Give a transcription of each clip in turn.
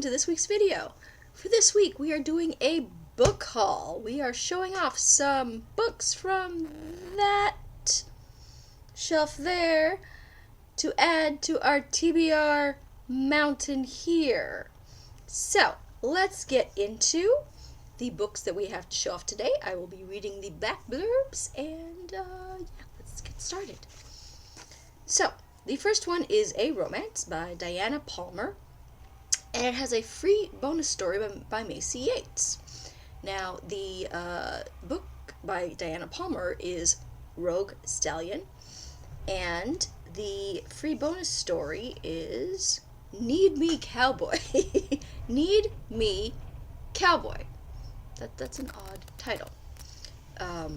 to this week's video. For this week, we are doing a book haul. We are showing off some books from that shelf there to add to our TBR mountain here. So, let's get into the books that we have to show off today. I will be reading the back blurbs, and let's get started. So, the first one is a romance by Diana Palmer, and it has a free bonus story by Macy Yates. Now, the book by Diana Palmer is Rogue Stallion, and the free bonus story is Need Me Cowboy. Need Me Cowboy. That's an odd title. But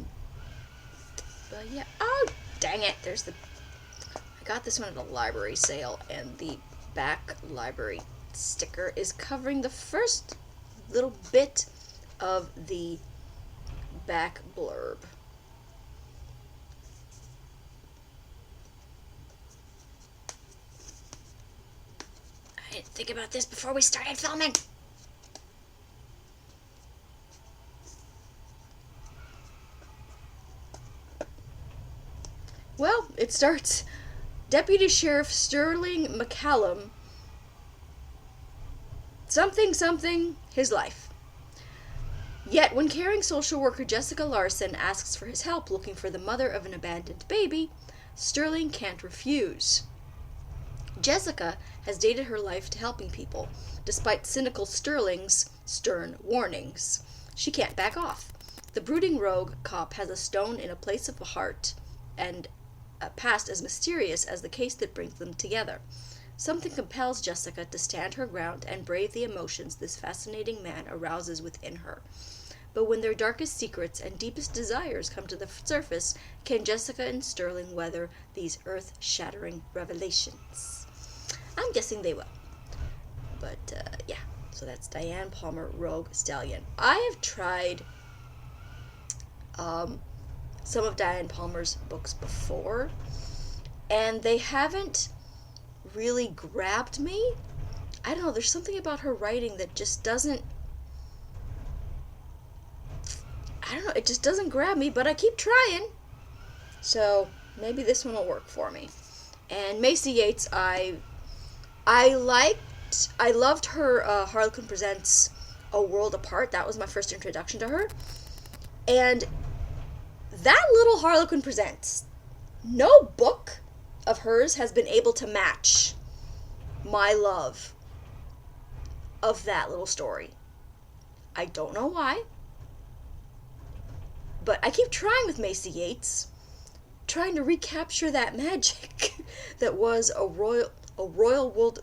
yeah. Oh, dang it! I got this one at a library sale, and the back library sticker is covering the first little bit of the back blurb. I didn't think about this before we started filming. Well, it starts, Deputy Sheriff Sterling McCallum, something, his life. Yet, when caring social worker Jessica Larson asks for his help looking for the mother of an abandoned baby, Sterling can't refuse. Jessica has dated her life to helping people, despite cynical Sterling's stern warnings. She can't back off. The brooding rogue cop has a stone in a place of the heart, and a past as mysterious as the case that brings them together. Something compels Jessica to stand her ground and brave the emotions this fascinating man arouses within her. But when their darkest secrets and deepest desires come to the surface, can Jessica and Sterling weather these earth-shattering revelations? I'm guessing they will. But, yeah. So that's Diane Palmer, Rogue Stallion. I have tried some of Diane Palmer's books before, and they haven't really grabbed me. I don't know, there's something about her writing that just doesn't, it just doesn't grab me, but I keep trying. So maybe this one will work for me. And Macy Yates, I loved her Harlequin Presents A World Apart. That was my first introduction to her. And that little Harlequin Presents, no book of hers has been able to match my love of that little story. I don't know why, but I keep trying with Macy Yates, trying to recapture that magic that was a royal world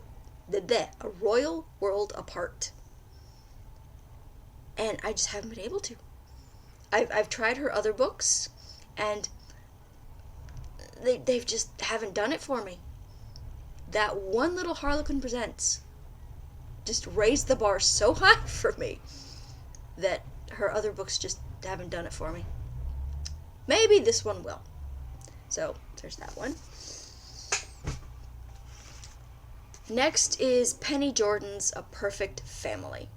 apart, and I just haven't been able to. I've tried her other books, and they've just haven't done it for me. That one little Harlequin Presents just raised the bar so high for me that her other books just haven't done it for me. Maybe this one will. So, there's that one. Next is Penny Jordan's A Perfect Family.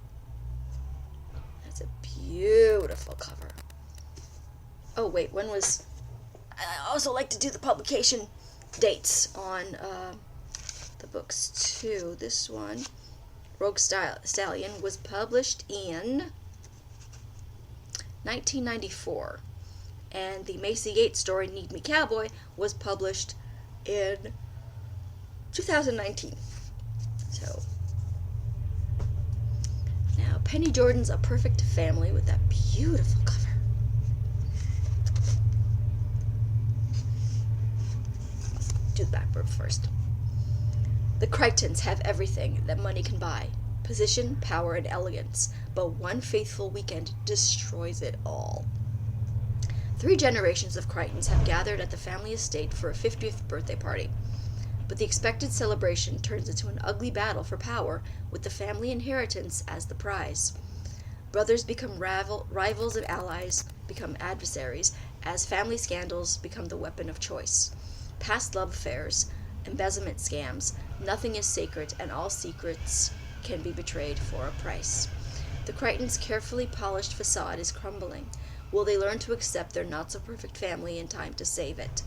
That's a beautiful cover. Oh, wait, I also like to do the publication dates on the books, too. This one, Rogue Stallion, was published in 1994. And the Macy Yates story, Need Me Cowboy, was published in 2019. So, now Penny Jordan's A Perfect Family with that beautiful cover. Do the back blurb first. The Crichtons have everything that money can buy. Position, power, and elegance. But one faithful weekend destroys it all. 3 generations of Crichtons have gathered at the family estate for a 50th birthday party. But the expected celebration turns into an ugly battle for power, with the family inheritance as the prize. Brothers become rivals and allies become adversaries, as family scandals become the weapon of choice. Past love affairs, embezzlement scams, nothing is sacred, and all secrets can be betrayed for a price. The Crichtons' carefully polished facade is crumbling. Will they learn to accept their not-so-perfect family in time to save it?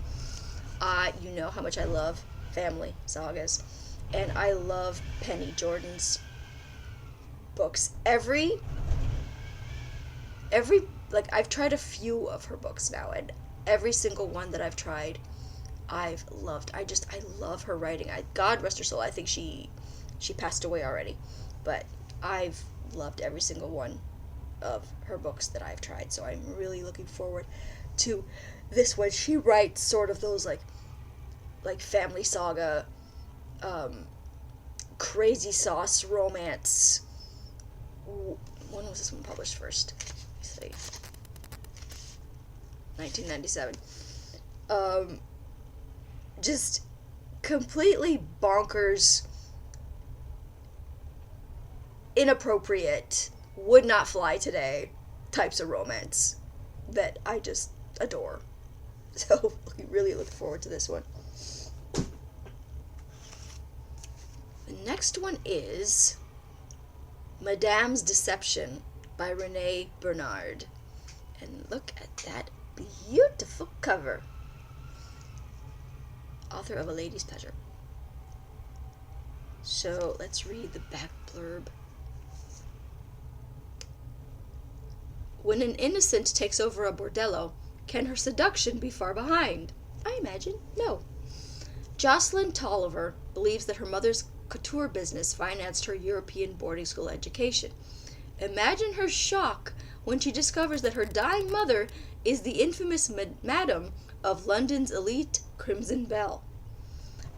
You know how much I love family sagas. And I love Penny Jordan's books. I've tried a few of her books now, and every single one that I've tried, I've loved. I love her writing. God rest her soul. I think she passed away already, but I've loved every single one of her books that I've tried. So I'm really looking forward to this one. She writes sort of those like family saga, crazy sauce romance. When was this one published first? Let's see. 1997. Just completely bonkers, inappropriate, would not fly today types of romance that I just adore. So we really look forward to this one. The next one is Madame's Deception by Renee Bernard. And look at that beautiful cover. Author of A Lady's Pleasure. So let's read the back blurb. When an innocent takes over a bordello, can her seduction be far behind? I imagine no. Jocelyn Tolliver believes that her mother's couture business financed her European boarding school education. Imagine her shock when she discovers that her dying mother is the infamous madam of London's elite Crimson Belle.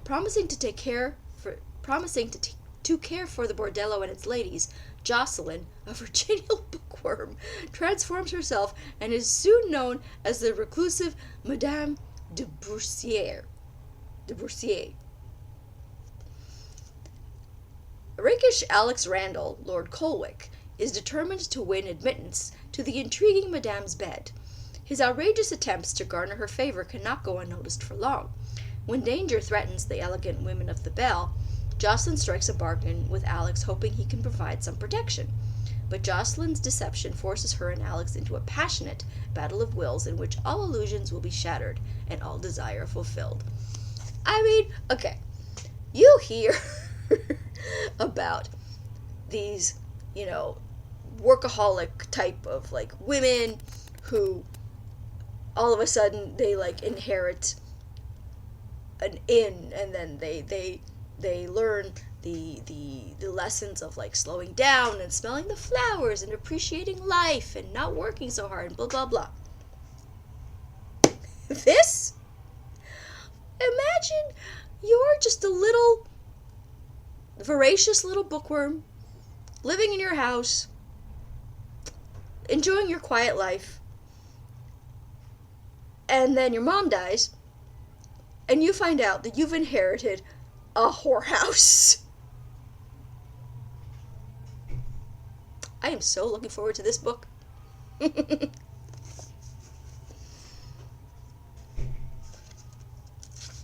Promising to care for the bordello and its ladies, Jocelyn, a Virginian bookworm, transforms herself and is soon known as the reclusive Madame de Boursier. Rakish Alex Randall, Lord Colwick, is determined to win admittance to the intriguing Madame's bed. His outrageous attempts to garner her favor cannot go unnoticed for long. When danger threatens the elegant women of the Belle, Jocelyn strikes a bargain with Alex, hoping he can provide some protection. But Jocelyn's deception forces her and Alex into a passionate battle of wills in which all illusions will be shattered and all desire fulfilled. I mean, okay, you hear about these, workaholic type of, women who all of a sudden they, inherit an inn, and then they learn the lessons of, slowing down and smelling the flowers and appreciating life and not working so hard and blah, blah, blah. This? Imagine you're just a little voracious little bookworm living in your house, enjoying your quiet life, and then your mom dies, and you find out that you've inherited a whorehouse. I am so looking forward to this book.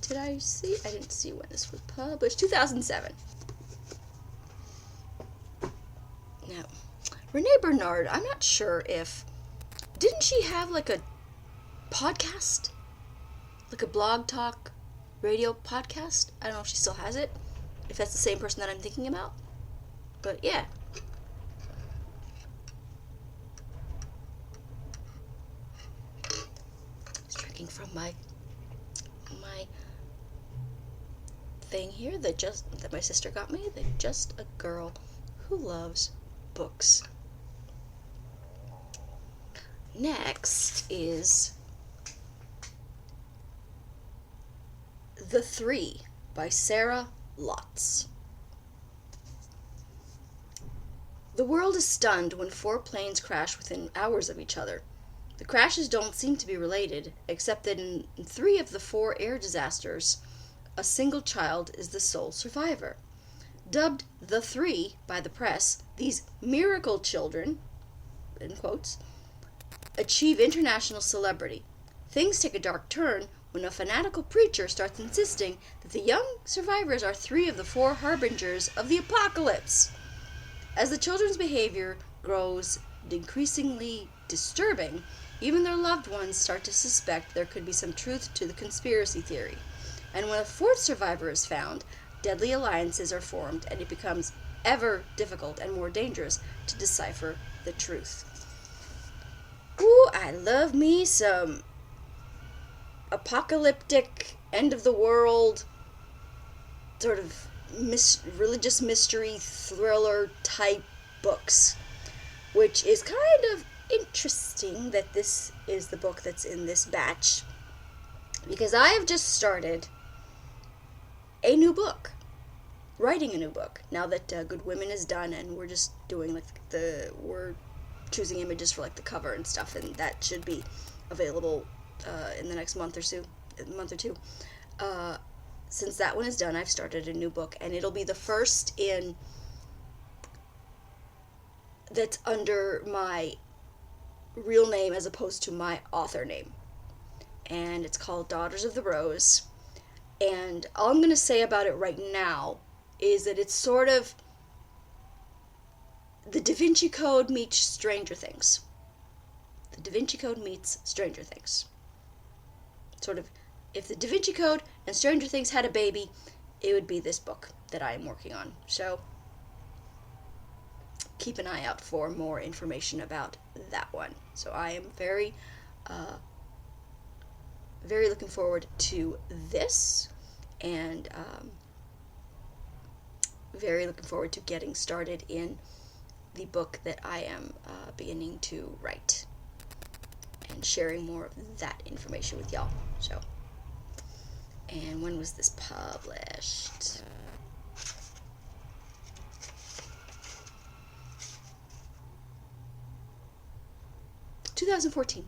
I didn't see when this was published. 2007. Now, Renee Bernard, I'm not sure if... Didn't she have, a podcast? Like a blog talk radio podcast? I don't know if she still has it. If that's the same person that I'm thinking about. But, yeah. Just checking from my thing here that my sister got me, that Just a Girl Who Loves Books. Next is The Three by Sarah Lotz. The world is stunned when 4 planes crash within hours of each other. The crashes don't seem to be related, except that in 3 of the 4 air disasters, a single child is the sole survivor. Dubbed the Three by the press, these miracle children, in quotes, achieve international celebrity. Things take a dark turn when a fanatical preacher starts insisting that the young survivors are 3 of the 4 harbingers of the apocalypse. As the children's behavior grows increasingly disturbing, even their loved ones start to suspect there could be some truth to the conspiracy theory. And when a fourth survivor is found, deadly alliances are formed, and it becomes ever difficult and more dangerous to decipher the truth. Ooh, I love me some apocalyptic, end of the world, sort of religious mystery thriller type books, which is kind of interesting that this is the book that's in this batch, because I have just started a new book, writing a new book, now that Good Women is done, and we're just doing like we're choosing images for like the cover and stuff, and that should be available in the next month or two. Since that one is done, I've started a new book, and it'll be the first in that's under my real name as opposed to my author name. And it's called Daughters of the Rose. And all I'm going to say about it right now is that it's sort of the Da Vinci Code meets Stranger Things. The Da Vinci Code meets Stranger Things. Sort of, if the Da Vinci Code and Stranger Things had a baby, it would be this book that I am working on. So keep an eye out for more information about that one. So I am very looking forward to this, and very looking forward to getting started in the book that I am beginning to write and sharing more of that information with y'all. So, and when was this published? – 2014.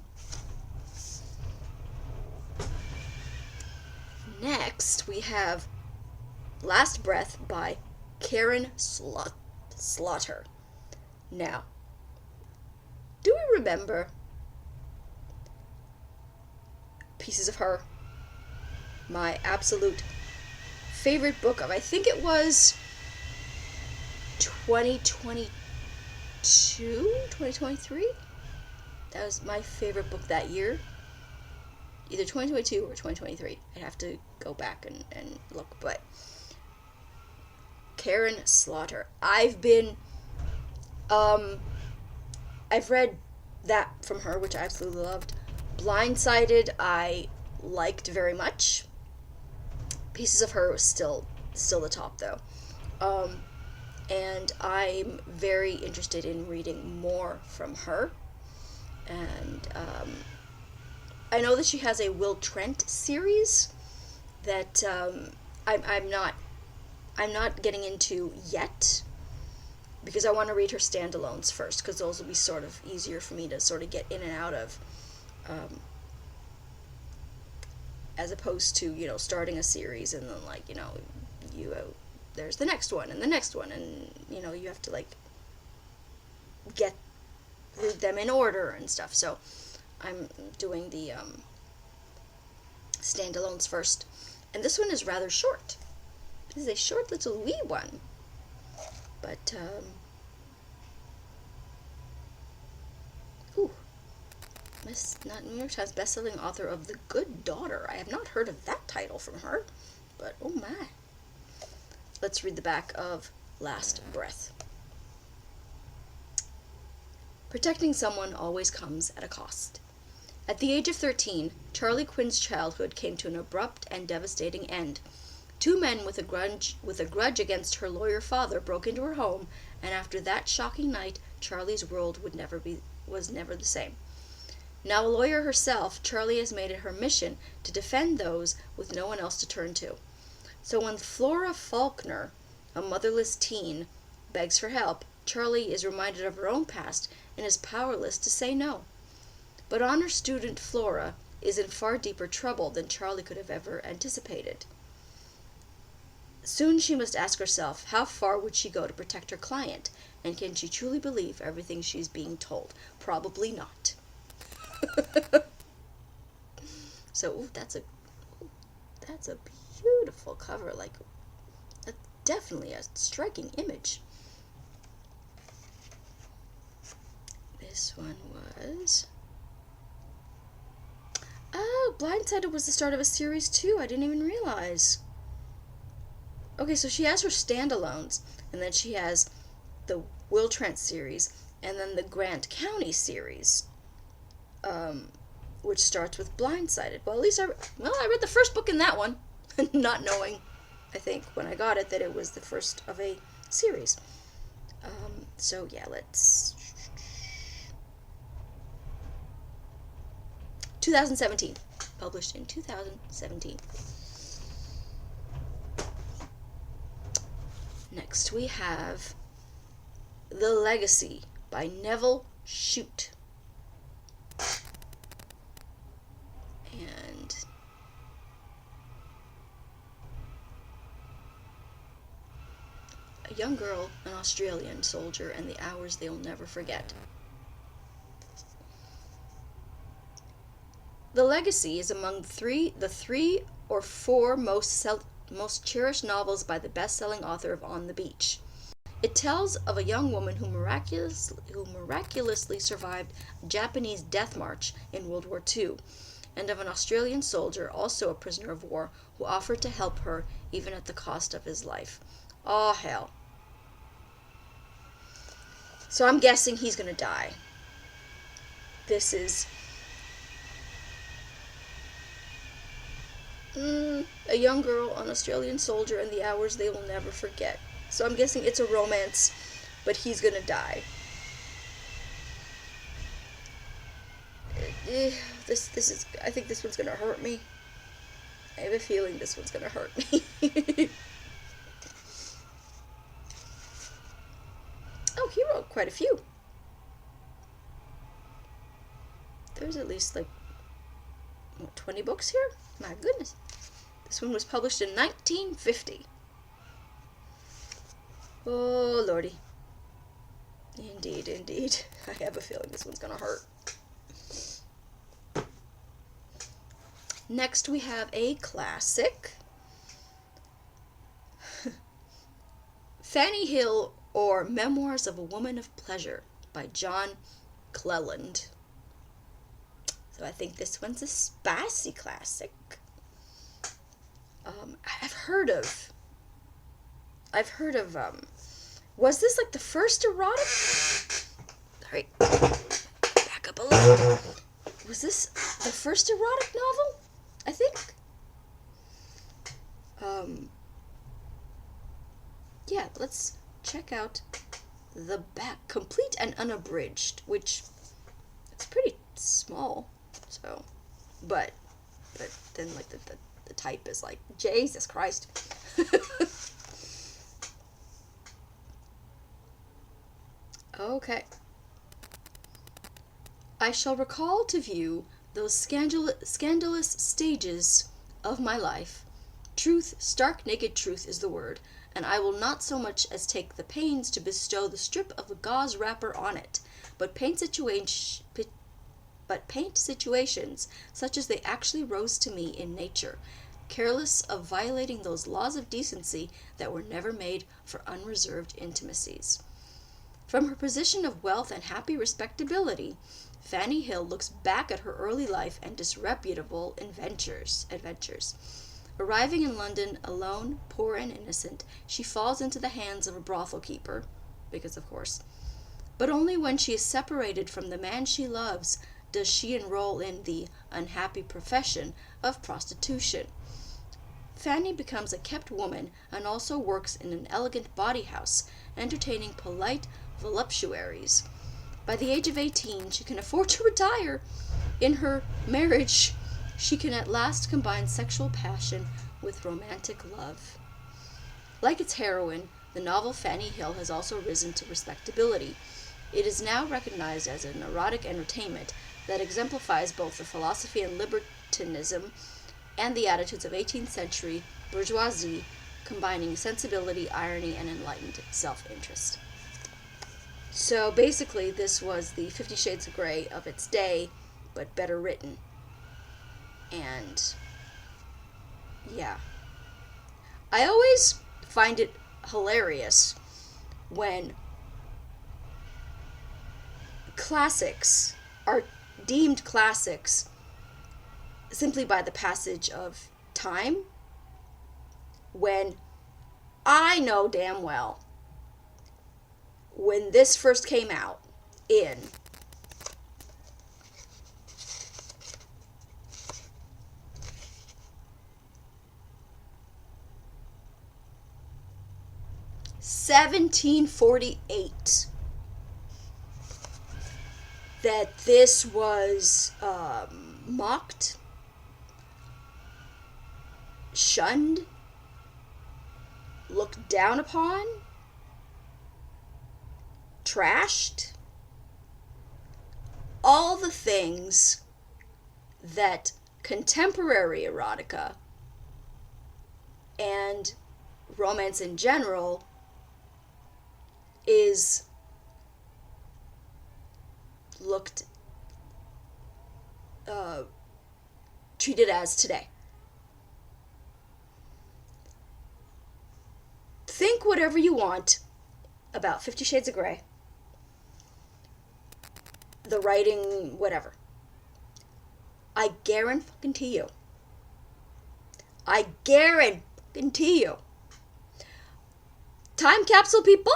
Next, we have Last Breath by Karen Slaughter. Now, do we remember Pieces of Her? My absolute favorite book of, I think it was 2023? That was my favorite book that year. Either 2022 or 2023. I'd have to go back and look. But Karen Slaughter. I've read that from her, which I absolutely loved. Blindsided, I liked very much. Pieces of Her was still the top, though. And I'm very interested in reading more from her. And I know that she has a Will Trent series that I'm not getting into yet, because I want to read her standalones first, because those will be sort of easier for me to sort of get in and out of, as opposed to, you know, starting a series and then, like, you know, there's the next one and the next one, and, you know, you have to, like, read them in order and stuff. So I'm doing the standalones first, and this one is rather short. This is a short little wee one, but not New York Times bestselling author of The Good Daughter. I have not heard of that title from her, but oh my. Let's read the back of Last Breath. Protecting someone always comes at a cost. At the age of 13, Charlie Quinn's childhood came to an abrupt and devastating end. Two men with a grudge against her lawyer father broke into her home, and after that shocking night, Charlie's world was never the same. Now a lawyer herself, Charlie has made it her mission to defend those with no one else to turn to. So when Flora Faulkner, a motherless teen, begs for help, Charlie is reminded of her own past and is powerless to say no. But honor student Flora is in far deeper trouble than Charlie could have ever anticipated. Soon she must ask herself, how far would she go to protect her client, and can she truly believe everything she's being told? Probably not. So, that's a beautiful cover, like, definitely a striking image. This one was... Oh, Blindsided was the start of a series too. I didn't even realize. Okay, so she has her standalones, and then she has the Will Trent series, and then the Grant County series, which starts with Blindsided. Well, at least I read the first book in that one, not knowing, I think, when I got it, that it was the first of a series. So yeah, let's... 2017. Published in 2017. Next we have The Legacy by Neville Shute. And a young girl, an Australian soldier, and the hours they'll never forget. The Legacy is among the three or four most cherished novels by the best-selling author of On the Beach. It tells of a young woman who miraculously survived a Japanese death march in World War II, and of an Australian soldier, also a prisoner of war, who offered to help her even at the cost of his life. Oh, hell. So I'm guessing he's gonna die. This is... a young girl, an Australian soldier, and the hours they will never forget. So I'm guessing it's a romance, but he's gonna die. This is... I think this one's gonna hurt me. I have a feeling this one's gonna hurt me. Oh, he wrote quite a few. There's at least, like, what, 20 books here? My goodness. This one was published in 1950. Oh, lordy. Indeed, indeed. I have a feeling this one's gonna hurt. Next we have a classic. Fanny Hill, or Memoirs of a Woman of Pleasure by John Cleland. So I think this one's a spicy classic. I've heard of, was this like the first erotic? Sorry, back up a little. Was this the first erotic novel? I think. Yeah, let's check out the back, complete and unabridged, which it's pretty small. So, but then like the type is like, Jesus Christ. Okay. I shall recall to view those scandalous stages of my life. Truth, stark naked truth is the word, and I will not so much as take the pains to bestow the strip of a gauze wrapper on it, but paint situations such as they actually rose to me in nature, careless of violating those laws of decency that were never made for unreserved intimacies. From her position of wealth and happy respectability, Fanny Hill looks back at her early life and disreputable adventures. Arriving in London alone, poor and innocent, she falls into the hands of a brothel keeper, because of course. But only when she is separated from the man she loves does she enroll in the unhappy profession of prostitution. Fanny becomes a kept woman and also works in an elegant bawdy house, entertaining polite voluptuaries. By the age of 18, she can afford to retire. In her marriage, she can at last combine sexual passion with romantic love. Like its heroine, the novel Fanny Hill has also risen to respectability. It is now recognized as an erotic entertainment that exemplifies both the philosophy and libertinism and the attitudes of 18th century bourgeoisie, combining sensibility, irony, and enlightened self-interest. So basically, this was the 50 Shades of Grey of its day, but better written. And yeah, I always find it hilarious when classics are deemed classics simply by the passage of time, when I know damn well when this first came out in 1748, that this was mocked, shunned, looked down upon, trashed, all the things that contemporary erotica and romance in general is looked treated as today. Think whatever you want about 50 Shades of Grey, the writing, whatever. I guarantee you, time capsule people,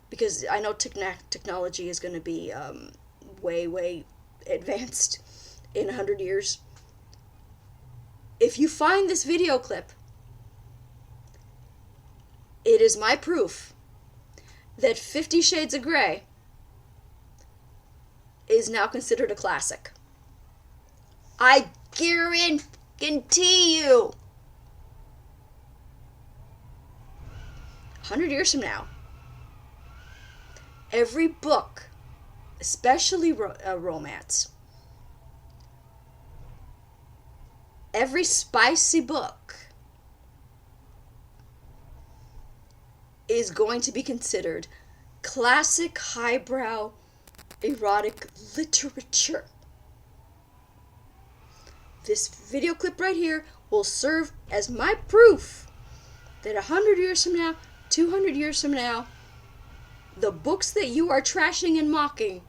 because I know technology is going to be way advanced in 100 years. If you find this video clip, it is my proof that 50 Shades of Grey is now considered a classic. I guarantee you. 100 years from now, every book, especially romance, every spicy book is going to be considered classic highbrow erotic literature. This video clip right here will serve as my proof that 100 years from now, 200 years from now, the books that you are trashing and mocking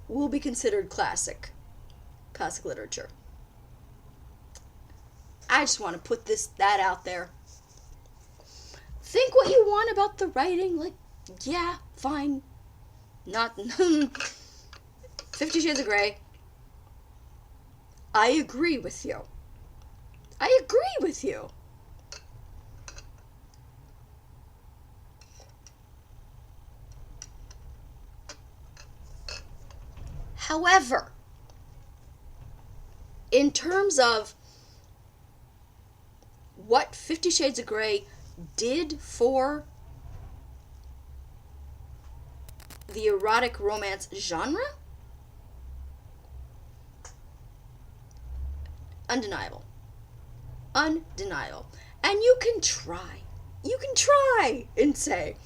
will be considered classic literature. I just want to put that out there. Think what you want about the writing, like, yeah, fine. Not 50 Shades of Grey. I agree with you. However, in terms of what 50 Shades of Grey did for the erotic romance genre, undeniable. And you can try and say,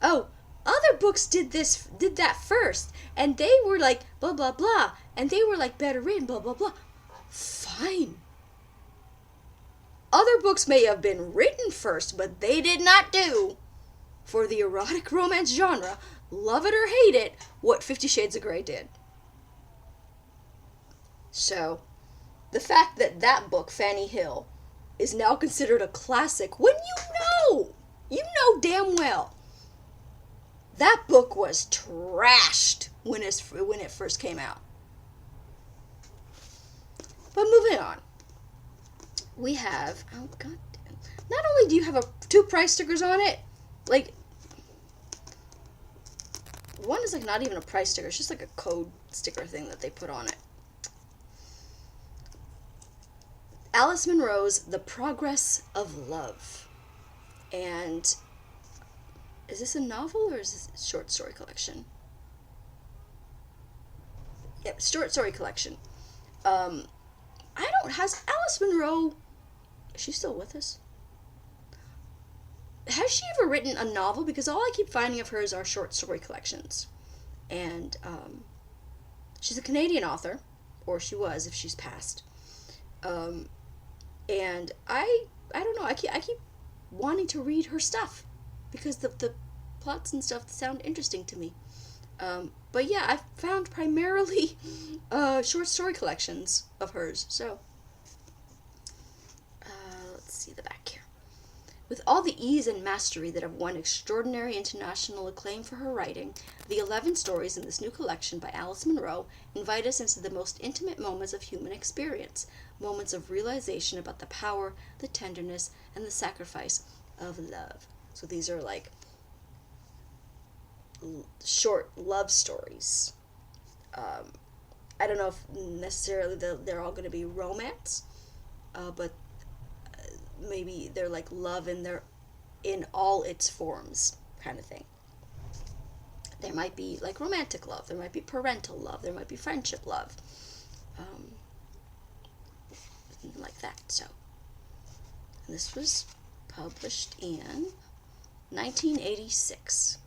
oh, other books did that first, and they were like blah blah blah, and they were like better written, blah blah blah. Fine. Other books may have been written first, but they did not do for the erotic romance genre, love it or hate it, what 50 Shades of Grey did. So, the fact that that book, Fanny Hill, is now considered a classic, when you know damn well, that book was trashed when it first came out. But moving on, we have, oh god, not only do you have two price stickers on it, like, one is like not even a price sticker, it's just like a code sticker thing that they put on it. Alice Munro's The Progress of Love. And is this a novel or is this a short story collection? Yep, short story collection. Has Alice Munro, is she still with us? Has she ever written a novel? Because all I keep finding of hers are short story collections. And she's a Canadian author, or she was if she's passed. And I don't know, I keep wanting to read her stuff because the plots and stuff that sound interesting to me. But yeah, I've found primarily short story collections of hers. So, let's see the back here. With all the ease and mastery that have won extraordinary international acclaim for her writing, the 11 stories in this new collection by Alice Munro invite us into the most intimate moments of human experience, moments of realization about the power, the tenderness, and the sacrifice of love. So these are like short love stories. I don't know if necessarily they're all going to be romance, but maybe they're like love in all its forms kind of thing. There might be like romantic love, there might be parental love, there might be friendship love, like that. So, and this was published in 1986.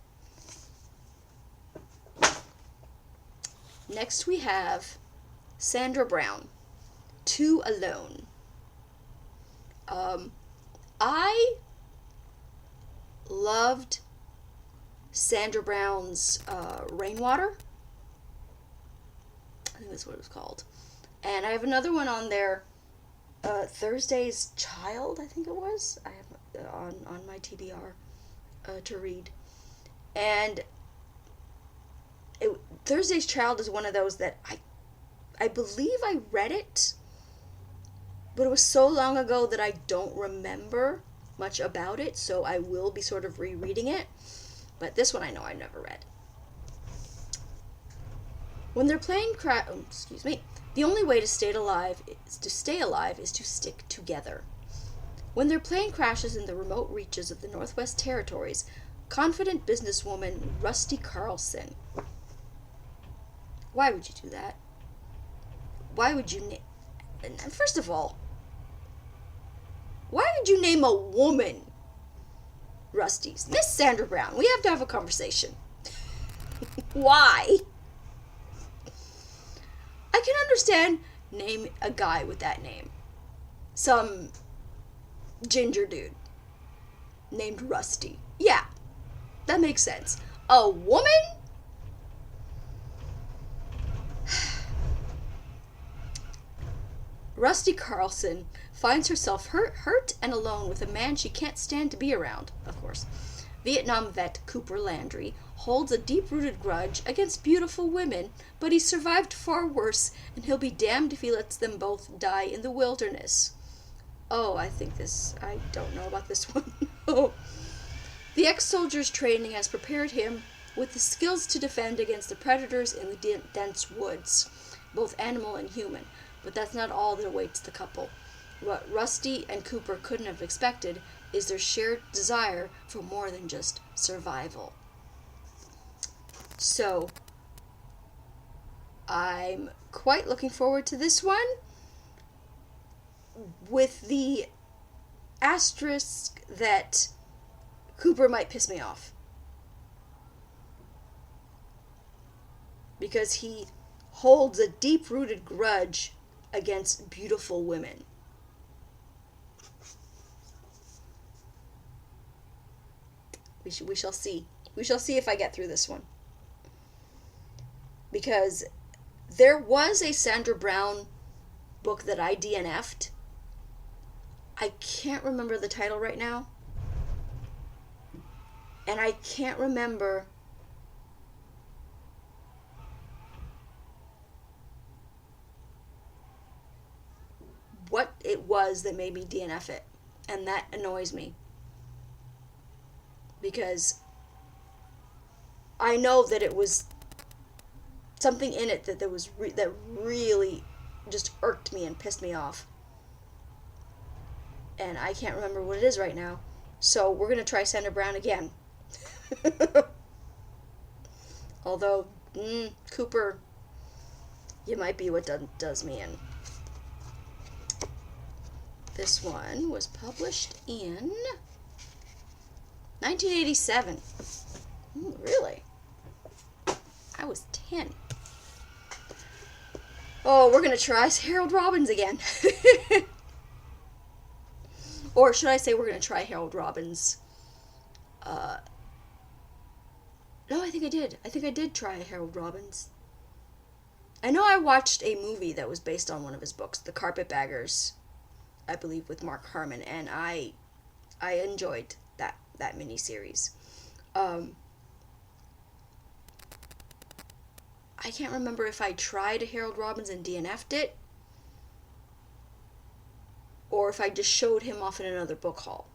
Next we have Sandra Brown, Two Alone. I loved Sandra Brown's Rainwater. I think that's what it was called. And I have another one on there, Thursday's Child, I think it was. I have on my TBR to read. And Thursday's Child is one of those that I believe I read it, but it was so long ago that I don't remember much about it, so I will be sort of rereading it. But this one I know I never read. When they're playing the only way to stay alive is to stick together. When their plane crashes in the remote reaches of the Northwest Territories, confident businesswoman Rusty Carlson. Why would you do that? Why would you first of all, why would you name a woman Rusty's? Miss Sandra Brown, we have to have a conversation. Why? I can understand name a guy with that name. Some ginger dude named Rusty. Yeah, that makes sense. A woman? Rusty Carlson finds herself hurt and alone with a man she can't stand to be around, of course. Vietnam vet Cooper Landry holds a deep-rooted grudge against beautiful women, but he's survived far worse, and he'll be damned if he lets them both die in the wilderness. Oh, I don't know about this one. Oh. The ex-soldier's training has prepared him with the skills to defend against the predators in the dense woods, both animal and human. But that's not all that awaits the couple. What Rusty and Cooper couldn't have expected is their shared desire for more than just survival. So, I'm quite looking forward to this one, with the asterisk that Cooper might piss me off. Because he holds a deep-rooted grudge against beautiful women. We shall see. We shall see if I get through this one. Because there was a Sandra Brown book that I DNF'd. I can't remember the title right now. And I can't remember what it was that made me DNF it. And that annoys me. Because I know that it was something in it that that really just irked me and pissed me off. And I can't remember what it is right now. So we're going to try Sandra Brown again. Although, Cooper, you might be what does me in. This one was published in 1987. Really? I was 10. Oh, we're going to try Harold Robbins again. Or should I say we're going to try Harold Robbins No, I think I did. I think I did try Harold Robbins. I know I watched a movie that was based on one of his books, The Carpetbaggers, I believe, with Mark Harmon, and I enjoyed that miniseries. Um, I can't remember if I tried Harold Robbins and DNF'd it, or if I just showed him off in another book haul.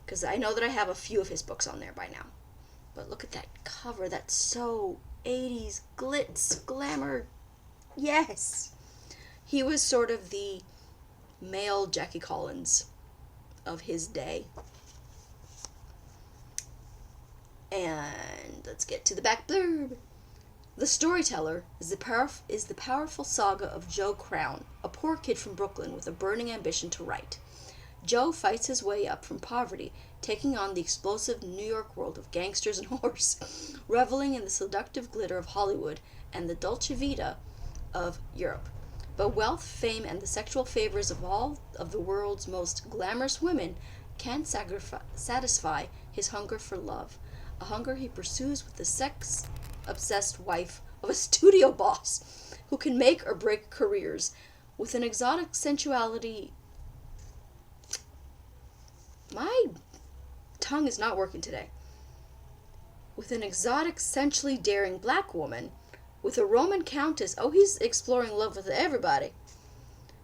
Because I know that I have a few of his books on there by now. But look at that cover. That's so 80s glitz, glamour. Yes! He was sort of the male Jackie Collins of his day. And let's get to the back blurb. The Storyteller is the powerful saga of Joe Crown, a poor kid from Brooklyn with a burning ambition to write. Joe fights his way up from poverty, taking on the explosive New York world of gangsters and whores, reveling in the seductive glitter of Hollywood and the dolce vita of Europe. But wealth, fame, and the sexual favors of all of the world's most glamorous women can't satisfy his hunger for love, a hunger he pursues with the sex-obsessed wife of a studio boss who can make or break careers with an exotic sensuality. My tongue is not working today. With an exotic, sensually daring black woman, with a Roman countess. Oh, he's exploring love with everybody.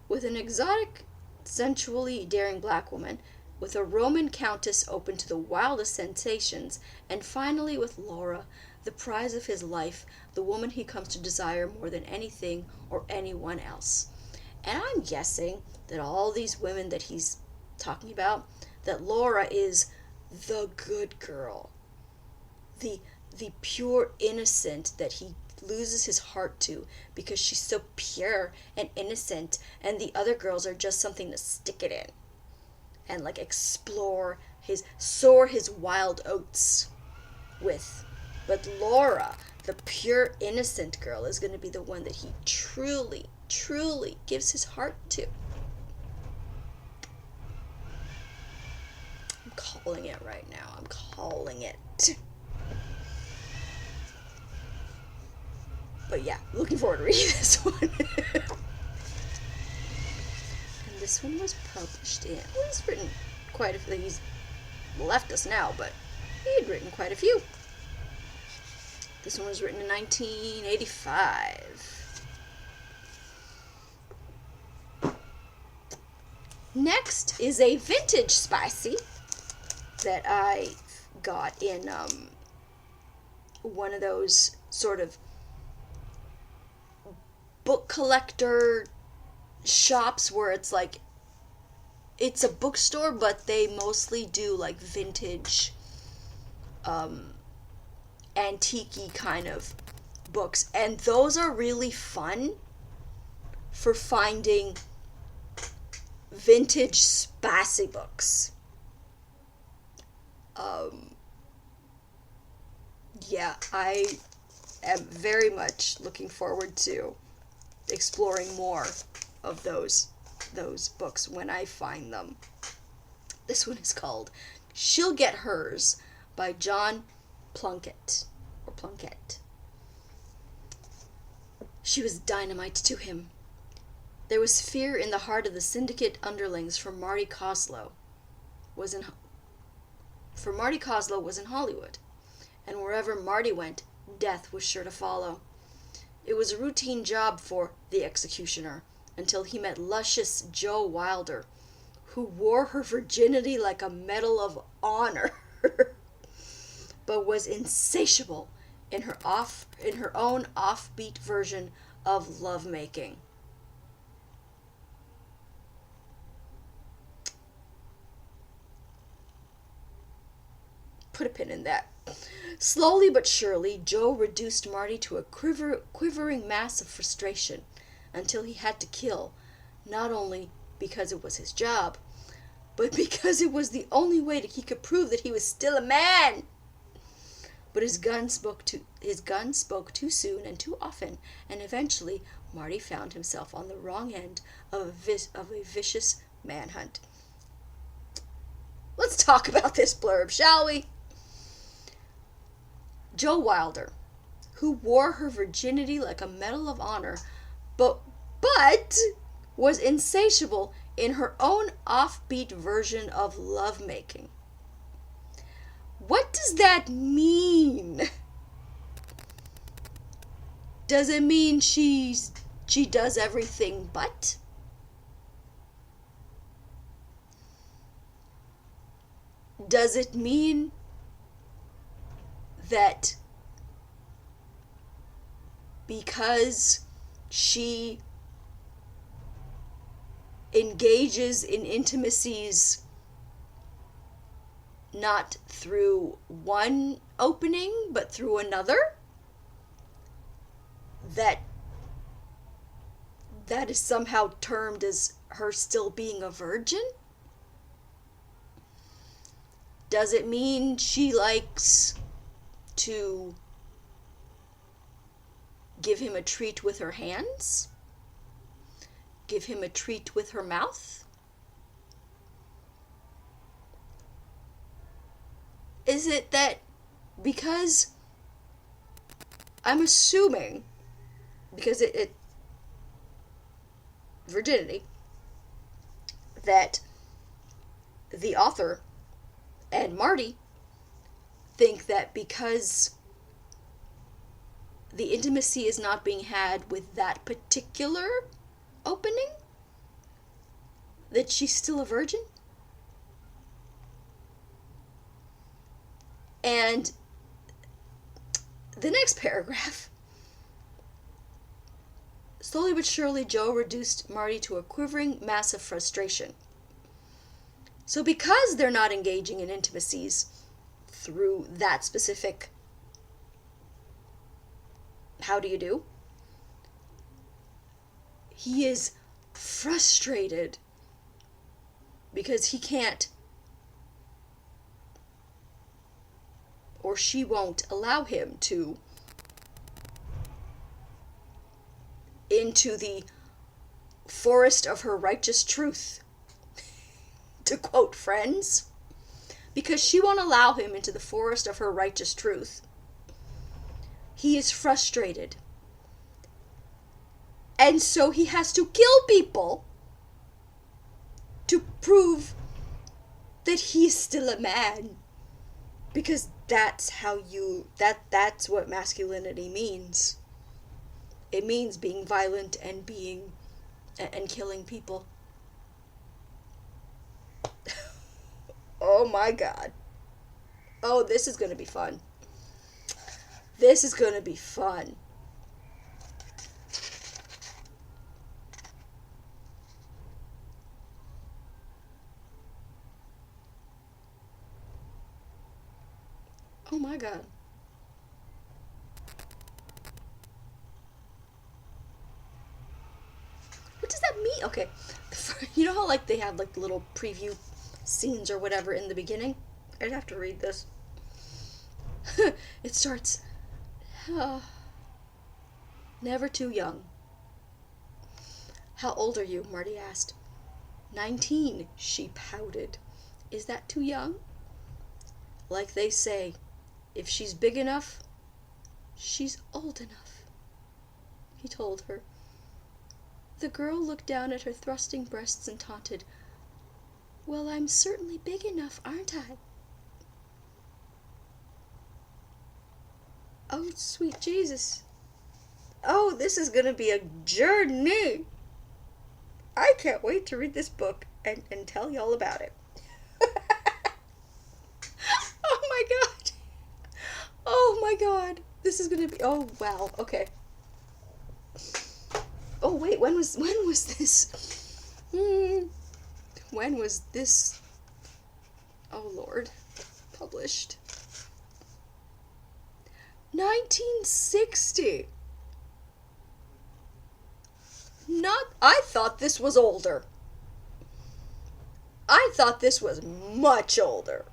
With an exotic, sensually daring black woman, with a Roman countess open to the wildest sensations, and finally with Laura, the prize of his life, the woman he comes to desire more than anything or anyone else. And I'm guessing that all these women that he's talking about, that Laura is the good girl, the pure innocent that he loses his heart to because she's so pure and innocent, and the other girls are just something to stick it in and like soar his wild oats with. But Laura, the pure innocent girl, is going to be the one that he truly, truly gives his heart to. I'm calling it right now. I'm calling it. But yeah, looking forward to reading this one. And this one was published in... Well, he's written quite a few. He's left us now, but he had written quite a few. This one was written in 1985. Next is a vintage spicy that I got in one of those sort of book collector shops where it's like, it's a bookstore, but they mostly do like vintage, antique-y kind of books. And those are really fun for finding vintage spicy books. Yeah, I am very much looking forward to exploring more of those books when I find them. This one is called She'll Get Hers by John Plunkett. She was dynamite to him. There was fear in the heart of the syndicate underlings, for Marty Coslow was in Hollywood, and wherever Marty went, death was sure to follow. It was a routine job for the executioner until he met luscious Joe Wilder, who wore her virginity like a medal of honor, but was insatiable in her own offbeat version of lovemaking. Put a pin in that. Slowly but surely, Joe reduced Marty to a quivering mass of frustration until he had to kill, not only because it was his job, but because it was the only way that he could prove that he was still a man. But his gun spoke too soon and too often, and eventually Marty found himself on the wrong end of a vicious manhunt. Let's talk about this blurb, shall we? Jo Wilder, who wore her virginity like a medal of honor, but was insatiable in her own offbeat version of lovemaking. What does that mean? Does it mean she does everything but? Does it mean that because she engages in intimacies not through one opening but through another, that is somehow termed as her still being a virgin? Does it mean she likes to give him a treat with her hands? Give him a treat with her mouth? Is it that because I'm assuming, because it virginity, that the author and Marty think that because the intimacy is not being had with that particular opening, that she's still a virgin? And the next paragraph, slowly but surely Jo reduced Marty to a quivering mass of frustration. So because they're not engaging in intimacies through that specific how do you do, he is frustrated because he can't, or she won't allow him to, into the forest of her righteous truth, to quote Friends, because she won't allow him into the forest of her righteous truth. He is frustrated. And so he has to kill people to prove that he's still a man. Because that's how that's what masculinity means. It means being violent and killing people. Oh my God. Oh, this is going to be fun. This is going to be fun. Oh my God. What does that mean? Okay. You know how like they have like little preview scenes or whatever in the beginning? I'd have to read this. It starts, never too young. How old are you? Marty asked. 19, she pouted. Is that too young? Like they say, if she's big enough, she's old enough, he told her. The girl looked down at her thrusting breasts and taunted, Well, I'm certainly big enough, aren't I? Oh, sweet Jesus. Oh, this is going to be a journey. I can't wait to read this book and tell y'all about it. Oh my God. Oh my God. This is going to be, oh wow, okay. Oh wait, when was this? When was this, oh Lord, published? 1960. I thought this was older. I thought this was much older.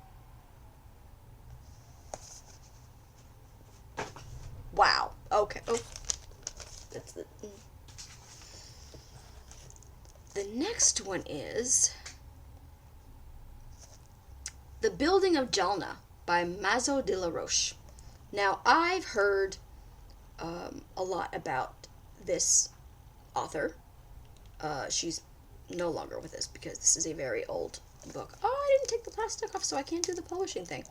Wow. Okay. Oh, that's the next one is The Building of Jalna by Mazo de la Roche. Now, I've heard a lot about this author. She's no longer with us because this is a very old book. Oh, I didn't take the plastic off, so I can't do the publishing thing.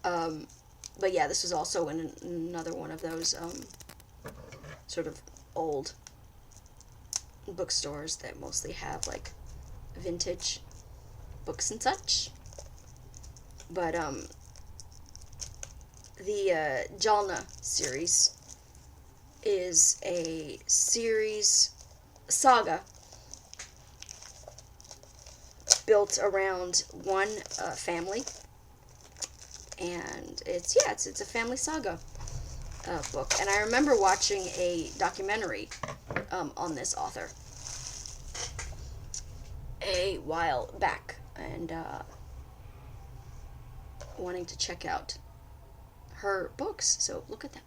But yeah, this was also in another one of those sort of old bookstores that mostly have like vintage books and such. But the Jalna series is a saga built around one family, and it's a family saga book. And I remember watching a documentary on this author a while back, and wanting to check out her books. So look at that.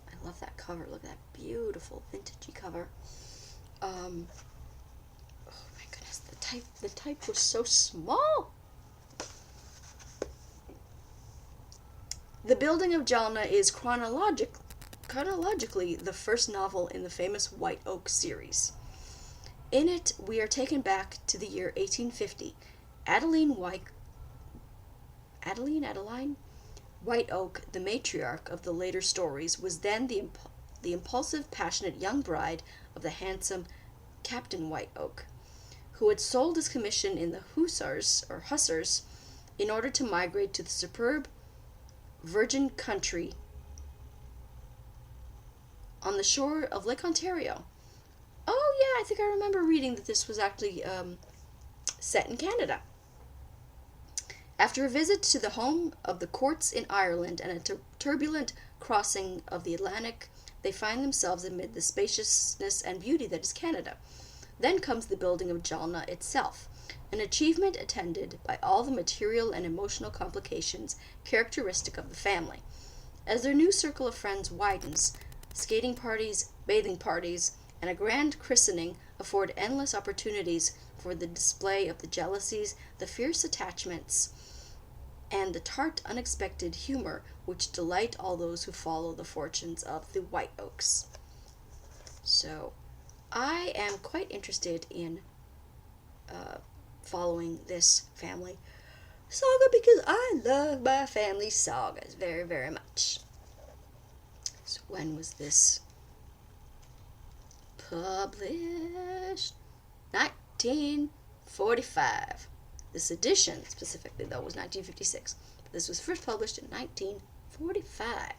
I love that cover. Look at that beautiful vintagey cover. Oh my goodness, the type was so small. The Building of Jalna is chronologically the first novel in the famous White Oak series. In it, we are taken back to the year 1850. Adeline White Oak, the matriarch of the later stories, was then the impulsive, passionate young bride of the handsome Captain White Oak, who had sold his commission in the Hussars in order to migrate to the superb virgin country on the shore of Lake Ontario. Oh yeah, I think I remember reading that this was actually set in Canada. After a visit to the home of the courts in Ireland and a turbulent crossing of the Atlantic, they find themselves amid the spaciousness and beauty that is Canada. Then comes the building of Jalna itself, an achievement attended by all the material and emotional complications characteristic of the family. As their new circle of friends widens, skating parties, bathing parties, and a grand christening afford endless opportunities for the display of the jealousies, the fierce attachments, and the tart, unexpected humor which delight all those who follow the fortunes of the White Oaks. So, I am quite interested in following this family saga because I love my family sagas very, very much. So, when was this published? 1945. This edition, specifically, though, was 1956. But this was first published in 1945.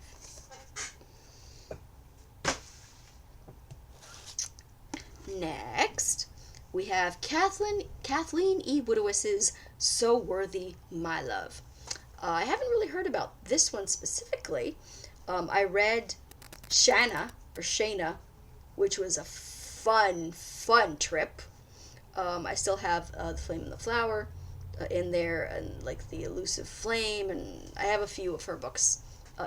Next, we have Kathleen E. Woodiwis's So Worthy, My Love. I haven't really heard about this one specifically. I read Shana, which was a fun trip. I still have The Flame and the Flower in there, and like The Elusive Flame, and I have a few of her books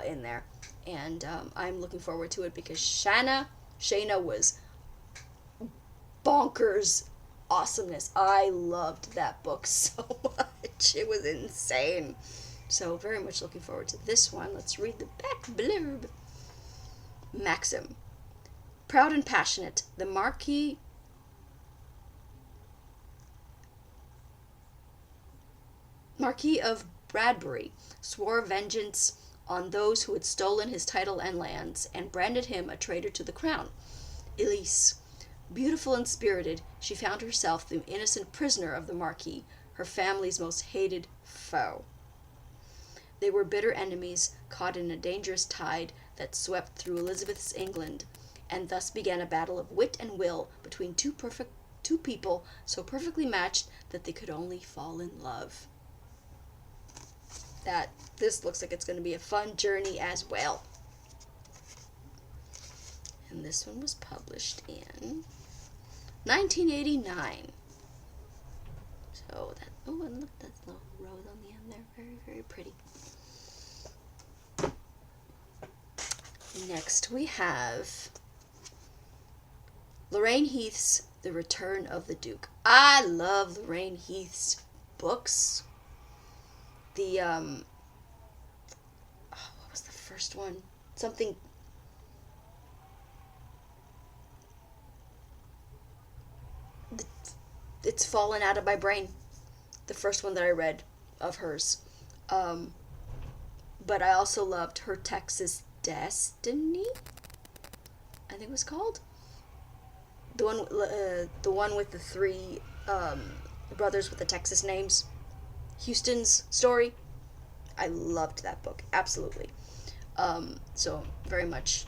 in there. And I'm looking forward to it because Shana was bonkers awesomeness. I loved that book so much. It was insane. So very much looking forward to this one. Let's read the back blurb. Maxim. Proud and passionate, the Marquis of Bradbury swore vengeance on those who had stolen his title and lands, and branded him a traitor to the crown. Elise. Beautiful and spirited, she found herself the innocent prisoner of the Marquis, her family's most hated foe. They were bitter enemies, caught in a dangerous tide that swept through Elizabeth's England, and thus began a battle of wit and will between two people so perfectly matched that they could only fall in love. This looks like it's going to be a fun journey as well. And this one was published in 1989. So and look, that little rose on the end there, very, very pretty. Next we have Lorraine Heath's The Return of the Duke. I love Lorraine Heath's books. What was the first one? Something. It's fallen out of my brain. The first one that I read of hers. But I also loved Her Texas Destiny, I think it was called. The one with the three brothers with the Texas names. Houston's Story. I loved that book, absolutely. So very much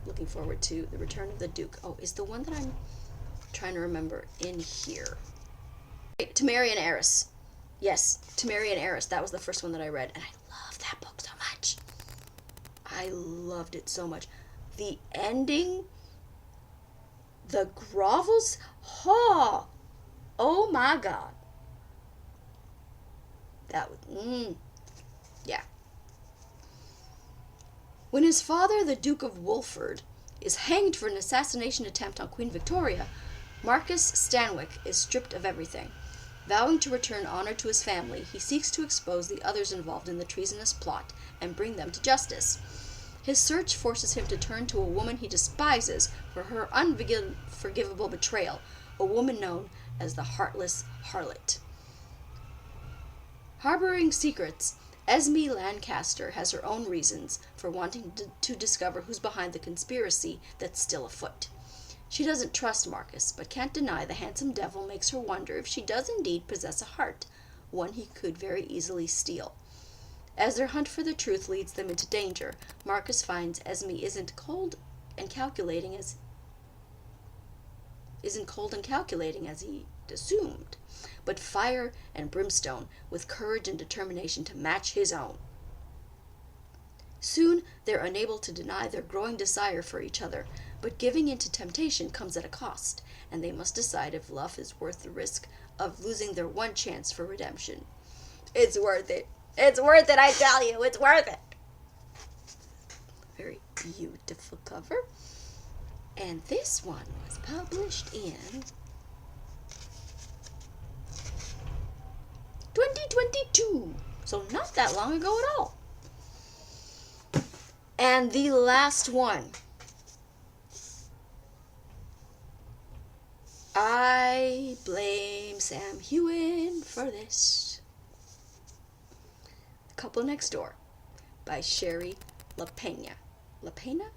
looking forward to The Return of the Duke. Oh, is the one that I'm trying to remember in here? To Marry an Heiress. Yes, To Marry an Heiress. That was the first one that I read, and I loved that book so much. I loved it so much. The ending, the grovels, oh my God. That was, yeah. When his father, the Duke of Wolford, is hanged for an assassination attempt on Queen Victoria, Marcus Stanwyck is stripped of everything. Vowing to return honor to his family, he seeks to expose the others involved in the treasonous plot and bring them to justice. His search forces him to turn to a woman he despises for her unforgivable betrayal, a woman known as the Heartless Harlot. Harboring secrets, Esme Lancaster has her own reasons for wanting to discover who's behind the conspiracy that's still afoot. She doesn't trust Marcus, but can't deny the handsome devil makes her wonder if she does indeed possess a heart, one he could very easily steal. As their hunt for the truth leads them into danger, Marcus finds Esme isn't cold and calculating as he assumed, but fire and brimstone with courage and determination to match his own. Soon they're unable to deny their growing desire for each other, but giving in to temptation comes at a cost, and they must decide if love is worth the risk of losing their one chance for redemption. It's worth it. It's worth it, I tell you. It's worth it. Very beautiful cover. And this one was published in 2022. So not that long ago at all. And the last one. I blame Sam Heughan for this. Couple Next Door by Sherry LaPena. LaPena?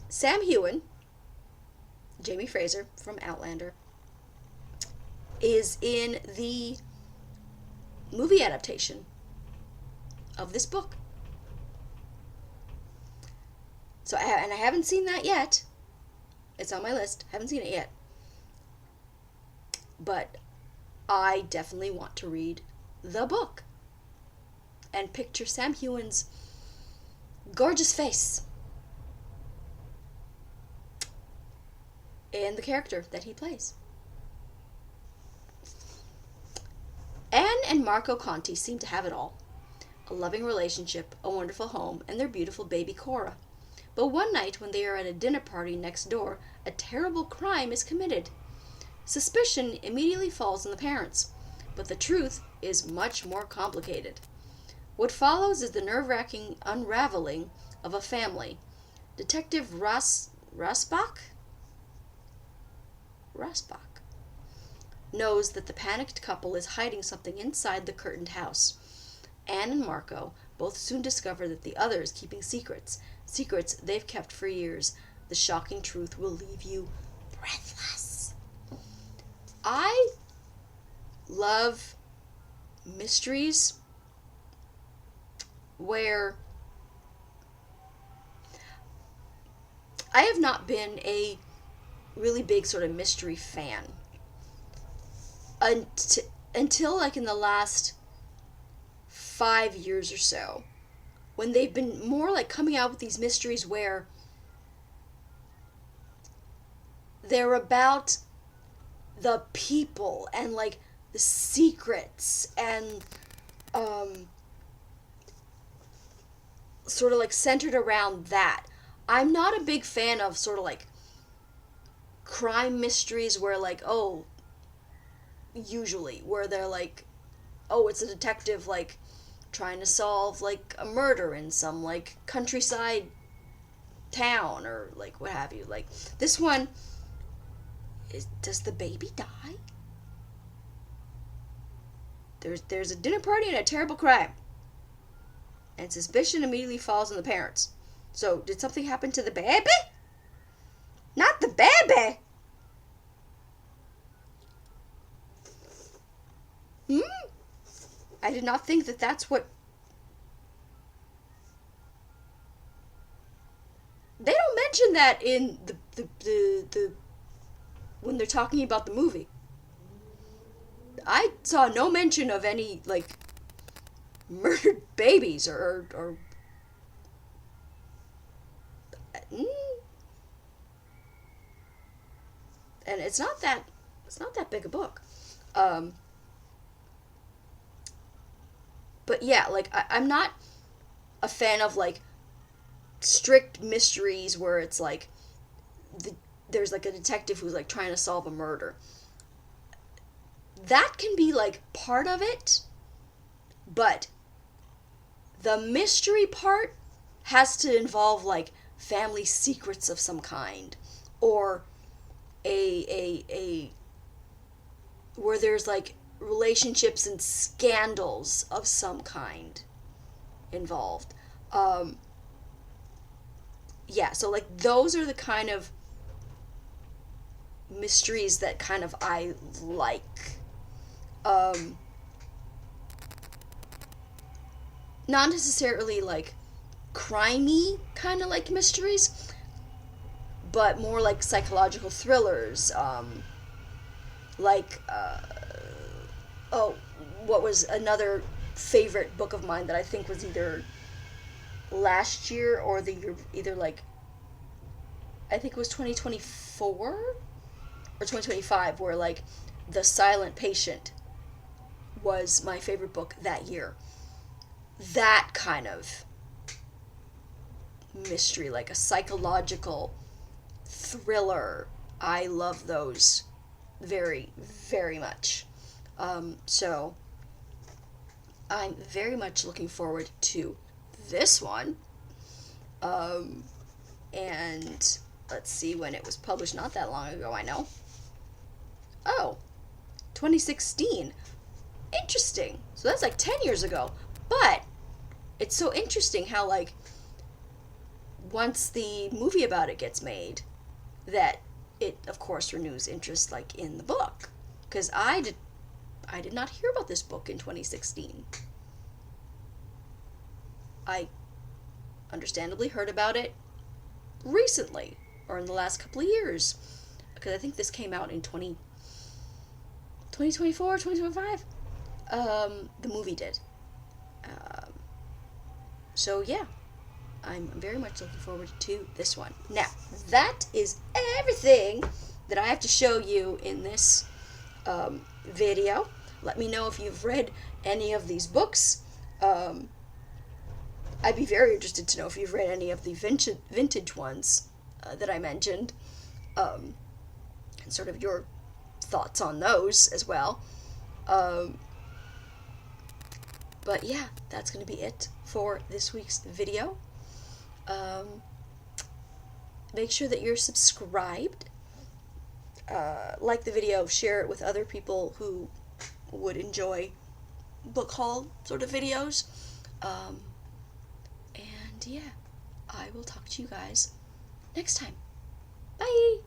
Sam Heughan, Jamie Fraser from Outlander, is in the movie adaptation of this book. So, and I haven't seen that yet. It's on my list. Haven't seen it yet. But I definitely want to read the book and picture Sam Heughan's gorgeous face in the character that he plays. Anne and Marco Conti seem to have it all. A loving relationship, a wonderful home, and their beautiful baby Cora. But one night when they are at a dinner party next door, a terrible crime is committed. Suspicion immediately falls on the parents, but the truth is much more complicated. What follows is the nerve-wracking unraveling of a family. Detective Rasbach knows that the panicked couple is hiding something inside the curtained house. Anne and Marco both soon discover that the other is keeping secrets they've kept for years. The shocking truth will leave you breathless. I love mysteries where I have not been a really big sort of mystery fan until like in the last 5 years or so, when they've been more like coming out with these mysteries where they're about the people and like the secrets and sort of like centered around that. I'm not a big fan of sort of like crime mysteries where like, usually where they're like oh, it's a detective, like, trying to solve, like, a murder in some, like, countryside town, or, like, what have you. Like, this one, does the baby die? There's a dinner party and a terrible crime. And suspicion immediately falls on the parents. So, did something happen to the baby? Not the baby! I did not think that that's what... They don't mention that in the when they're talking about the movie. I saw no mention of any, like, murdered babies or and it's not that big a book. But yeah, like, I'm not a fan of, like, strict mysteries where it's like there's like a detective who's like trying to solve a murder. That can be like part of it, but the mystery part has to involve like family secrets of some kind, or a where there's like relationships and scandals of some kind involved. Yeah, so like those are the kind of mysteries that kind of I like. Not necessarily like crimey kind of like mysteries, but more like psychological thrillers. Like, oh, what was another favorite book of mine that I think was either last year or the year, either like, I think it was 2024 or 2025, where like The Silent Patient was my favorite book that year. That kind of mystery, like a psychological thriller. I love those very, very much. So I'm very much looking forward to this one. And let's see when it was published. Not that long ago, I know. Oh, 2016. Interesting. So that's like 10 years ago. But it's so interesting how, like, once the movie about it gets made, that it, of course, renews interest, like, in the book. Because I did not hear about this book in 2016. I understandably heard about it recently, or in the last couple of years. Because I think this came out in 2024, 2025. The movie did. So yeah, I'm very much looking forward to this one. Now, that is everything that I have to show you in this video. Let me know if you've read any of these books. I'd be very interested to know if you've read any of the vintage ones that I mentioned, and sort of your thoughts on those as well. But yeah, that's going to be it for this week's video. Make sure that you're subscribed. Like the video, share it with other people who would enjoy book haul sort of videos. And yeah, I will talk to you guys next time. Bye!